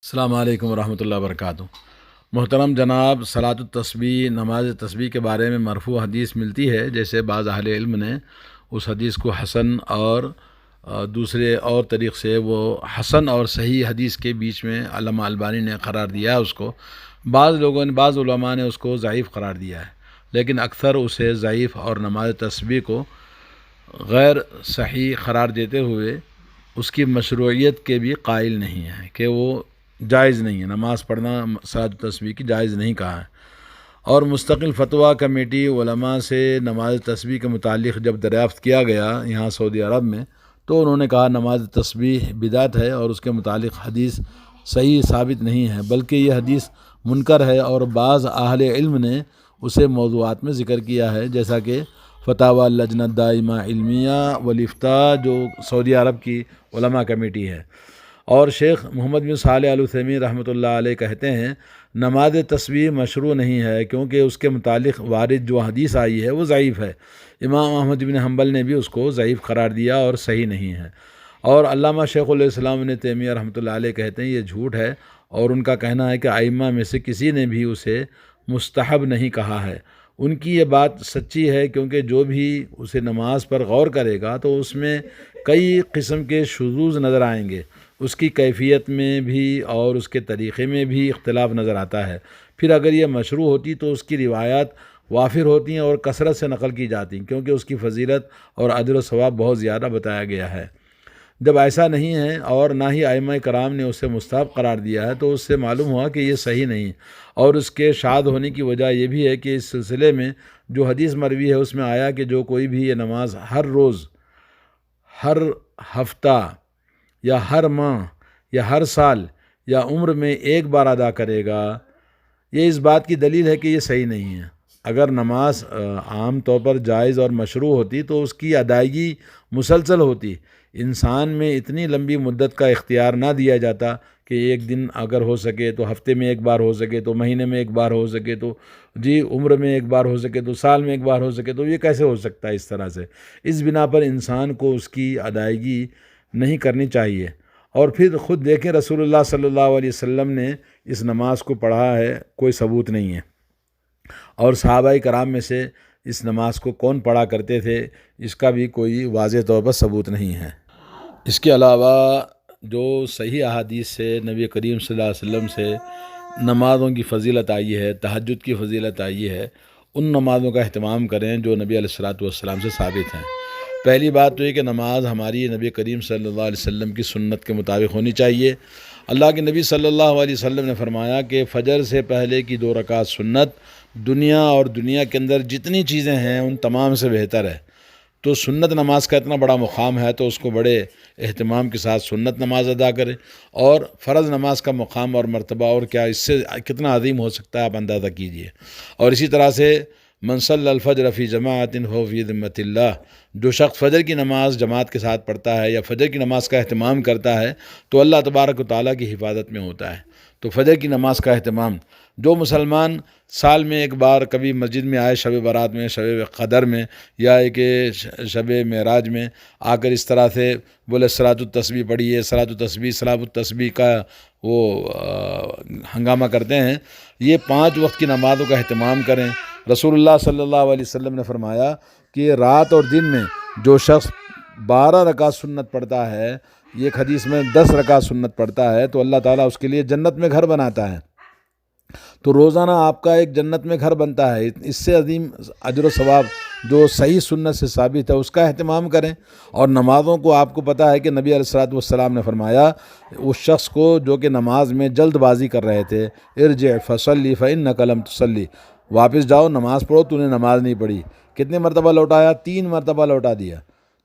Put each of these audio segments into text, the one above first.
السلام علیکم ورحمۃ اللہ وبرکاتہ۔ محترم جناب، صلاۃ التسبیح نماز تسبیح کے بارے میں مرفوع حدیث ملتی ہے، جیسے بعض اہل علم نے اس حدیث کو حسن اور دوسرے اور طریق سے وہ حسن اور صحیح حدیث کے بیچ میں علامہ البانی نے قرار دیا ہے اس کو۔ بعض علماء نے اس کو ضعیف قرار دیا ہے، لیکن اکثر اسے ضعیف اور نماز تسبیح کو غیر صحیح قرار دیتے ہوئے اس کی مشروعیت کے بھی قائل نہیں ہیں کہ وہ جائز نہیں ہے، نماز پڑھنا صلاۃ التسبیح کی جائز نہیں کہا ہے۔ اور مستقل فتویٰ کمیٹی علماء سے نماز تسبیح کے متعلق جب دریافت کیا گیا یہاں سعودی عرب میں، تو انہوں نے کہا نماز تسبیح بدعت ہے اور اس کے متعلق حدیث صحیح ثابت نہیں ہے، بلکہ یہ حدیث منکر ہے، اور بعض اہل علم نے اسے موضوعات میں ذکر کیا ہے، جیسا کہ فتاوی لجنہ دائمہ علمیہ والافتاء جو سعودی عرب کی علماء کمیٹی ہے۔ اور شیخ محمد بن صالح العثیمین رحمۃ اللہ علیہ کہتے ہیں نماز تسبیح مشروع نہیں ہے، کیونکہ اس کے متعلق وارد جو حدیث آئی ہے وہ ضعیف ہے۔ امام احمد بن حنبل نے بھی اس کو ضعیف قرار دیا اور صحیح نہیں ہے۔ اور علامہ شیخ الاسلام ابن تیمیہ رحمۃ اللہ علیہ کہتے ہیں یہ جھوٹ ہے، اور ان کا کہنا ہے کہ ائمہ میں سے کسی نے بھی اسے مستحب نہیں کہا ہے۔ ان کی یہ بات سچی ہے، کیونکہ جو بھی اسے نماز پر غور کرے گا تو اس میں کئی قسم کے شذوذ نظر آئیں گے، اس کی کیفیت میں بھی اور اس کے طریقے میں بھی اختلاف نظر آتا ہے۔ پھر اگر یہ مشروع ہوتی تو اس کی روایات وافر ہوتی ہیں اور کثرت سے نقل کی جاتی ہیں، کیونکہ اس کی فضیلت اور اجر و ثواب بہت زیادہ بتایا گیا ہے۔ جب ایسا نہیں ہے اور نہ ہی ائمہ کرام نے اسے مستحب قرار دیا ہے، تو اس سے معلوم ہوا کہ یہ صحیح نہیں، اور اس کے شاذ ہونے کی وجہ یہ بھی ہے کہ اس سلسلے میں جو حدیث مروی ہے اس میں آیا کہ جو کوئی بھی یہ نماز ہر روز، ہر ہفتہ یا ہر ماہ یا ہر سال یا عمر میں ایک بار ادا کرے گا، یہ اس بات کی دلیل ہے کہ یہ صحیح نہیں ہے۔ اگر نماز عام طور پر جائز اور مشروع ہوتی تو اس کی ادائیگی مسلسل ہوتی، انسان میں اتنی لمبی مدت کا اختیار نہ دیا جاتا کہ ایک دن اگر ہو سکے تو ہفتے میں ایک بار ہو سکے تو مہینے میں ایک بار ہو سکے تو عمر میں ایک بار ہو سکے تو سال میں ایک بار ہو سکے، تو یہ کیسے ہو سکتا ہے اس طرح سے؟ اس بنا پر انسان کو اس کی ادائیگی نہیں کرنی چاہیے۔ اور پھر خود دیکھیں رسول اللہ صلی اللہ علیہ وسلم نے اس نماز کو پڑھا ہے، کوئی ثبوت نہیں ہے، اور صحابہ کرام میں سے اس نماز کو کون پڑھا کرتے تھے اس کا بھی کوئی واضح طور پر ثبوت نہیں ہے۔ اس کے علاوہ جو صحیح احادیث سے نبی کریم صلی اللہ علیہ وسلم سے نمازوں کی فضیلت آئی ہے، تہجد کی فضیلت آئی ہے، ان نمازوں کا اہتمام کریں جو نبی علیہ الصلوۃ والسلام سے ثابت ہیں۔ پہلی بات تو یہ کہ نماز ہماری نبی کریم صلی اللہ علیہ وسلم کی سنت کے مطابق ہونی چاہیے۔ اللہ کے نبی صلی اللہ علیہ وسلم نے فرمایا کہ فجر سے پہلے کی 2 رکعت سنت دنیا اور دنیا کے اندر جتنی چیزیں ہیں ان تمام سے بہتر ہے۔ تو سنت نماز کا اتنا بڑا مقام ہے تو اس کو بڑے اہتمام کے ساتھ سنت نماز ادا کرے، اور فرض نماز کا مقام اور مرتبہ اور کیا اس سے کتنا عظیم ہو سکتا ہے آپ اندازہ کیجئے۔ اور اسی طرح سے من صلی الفجر فی جماعت فہو فی ذمۃ اللہ، جو شخص فجر کی نماز جماعت کے ساتھ پڑھتا ہے یا فجر کی نماز کا اہتمام کرتا ہے تو اللہ تبارک و تعالیٰ کی حفاظت میں ہوتا ہے۔ تو فجر کی نماز کا اہتمام، جو مسلمان سال میں ایک بار کبھی مسجد میں آئے، شب برات میں، شب قدر میں، یا ایک شب معراج میں آ کر اس طرح سے بولے صلاۃ التسبیح پڑھیے، صلاۃ التسبیح کا وہ ہنگامہ کرتے ہیں، یہ 5 وقت کی نمازوں کا اہتمام کریں۔ رسول اللہ صلی اللہ علیہ وسلم نے فرمایا کہ رات اور دن میں جو شخص 12 رکعت سنت پڑھتا ہے، یہ ایک حدیث میں 10 رکعت سنت پڑھتا ہے، تو اللہ تعالیٰ اس کے لیے جنت میں گھر بناتا ہے۔ تو روزانہ آپ کا ایک جنت میں گھر بنتا ہے، اس سے عظیم اجر و ثواب جو صحیح سنت سے ثابت ہے اس کا اہتمام کریں۔ اور نمازوں کو آپ کو پتہ ہے کہ نبی علیہ الصلوۃ والسلام نے فرمایا اس شخص کو جو کہ نماز میں جلد بازی کر رہے تھے، ارجع فصلی فإنک لم تصلی، واپس جاؤ نماز پڑھو، تو نے نماز نہیں پڑھی۔ کتنے مرتبہ لوٹایا؟ 3 مرتبہ لوٹا دیا۔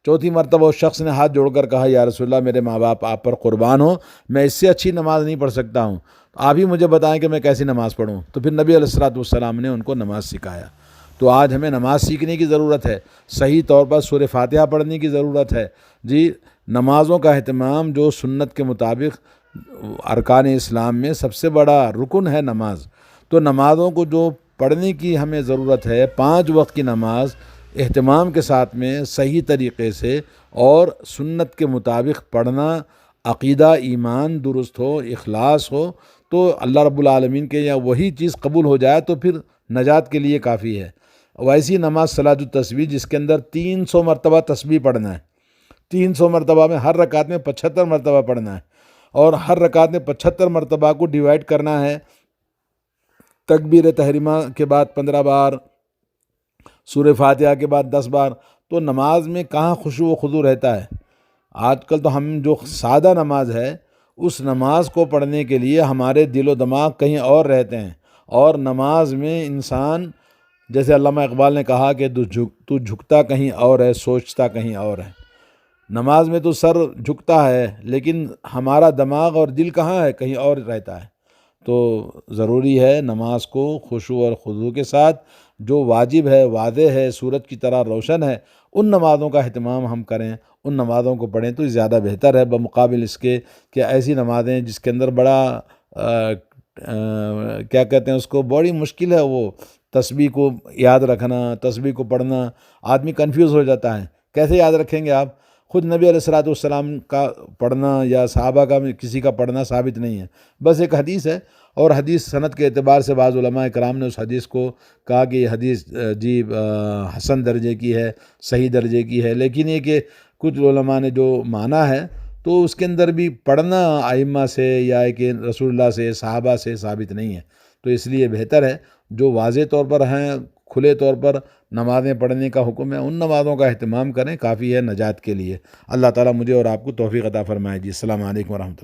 چوتھی مرتبہ اس شخص نے ہاتھ جوڑ کر کہا یا رسول اللہ میرے ماں باپ آپ پر قربان ہوں، میں اس سے اچھی نماز نہیں پڑھ سکتا ہوں، آپ ہی مجھے بتائیں کہ میں کیسی نماز پڑھوں۔ تو پھر نبی علیہ الصلوۃ والسلام نے ان کو نماز سکھایا۔ تو آج ہمیں نماز سیکھنے کی ضرورت ہے، صحیح طور پر سورہ فاتحہ پڑھنے کی ضرورت ہے۔ نمازوں کا اہتمام جو سنت کے مطابق ارکان اسلام میں سب سے بڑا رکن ہے نماز، تو نمازوں کو جو پڑھنے کی ہمیں ضرورت ہے، 5 وقت کی نماز اہتمام کے ساتھ میں صحیح طریقے سے اور سنت کے مطابق پڑھنا عقیدہ ایمان درست ہو، اخلاص ہو، تو اللہ رب العالمین کے یا وہی چیز قبول ہو جائے تو پھر نجات کے لیے کافی ہے۔ ویسی نماز صلاۃ التسبیح جس کے اندر 300 مرتبہ تسبیح پڑھنا ہے، 300 مرتبہ میں ہر رکعت میں 75 مرتبہ پڑھنا ہے، اور ہر رکعت میں 75 مرتبہ کو ڈیوائڈ کرنا ہے، تکبیر تحریمہ کے بعد 15 بار، سورہ فاتحہ کے بعد 10 بار، تو نماز میں کہاں خشوع و خضوع رہتا ہے۔ آج کل تو ہم جو سادہ نماز ہے اس نماز کو پڑھنے کے لیے ہمارے دل و دماغ کہیں اور رہتے ہیں، اور نماز میں انسان، جیسے علامہ اقبال نے کہا کہ تو جھکتا کہیں اور ہے، سوچتا کہیں اور ہے۔ نماز میں تو سر جھکتا ہے لیکن ہمارا دماغ اور دل کہاں ہے، کہیں اور رہتا ہے۔ تو ضروری ہے نماز کو خشوع اور خضوع کے ساتھ، جو واجب ہے، واضح ہے، سورج کی طرح روشن ہے، ان نمازوں کا اہتمام ہم کریں، ان نمازوں کو پڑھیں تو زیادہ بہتر ہے، بمقابل اس کے کہ ایسی نمازیں جس کے اندر بڑا کیا کہتے ہیں اس کو، بڑی مشکل ہے وہ تسبیح کو یاد رکھنا، تسبیح کو پڑھنا، آدمی کنفیوز ہو جاتا ہے، کیسے یاد رکھیں گے آپ؟ خود نبی علیہ الصلوۃ والسلام کا پڑھنا یا صحابہ کا کسی کا پڑھنا ثابت نہیں ہے، بس ایک حدیث ہے، اور حدیث سند کے اعتبار سے بعض علماء کرام نے اس حدیث کو کہا کہ یہ حدیث حسن درجے کی ہے، صحیح درجے کی ہے، لیکن یہ کہ کچھ علماء نے جو مانا ہے تو اس کے اندر بھی پڑھنا ائمہ سے یا کہ رسول اللہ سے، صحابہ سے ثابت نہیں ہے۔ تو اس لیے بہتر ہے جو واضح طور پر ہیں، کھلے طور پر نمازیں پڑھنے کا حکم ہے، ان نمازوں کا اہتمام کریں، کافی ہے نجات کے لیے۔ اللہ تعالیٰ مجھے اور آپ کو توفیق عطا فرمائے جی۔ السلام علیکم ورحمۃ اللہ۔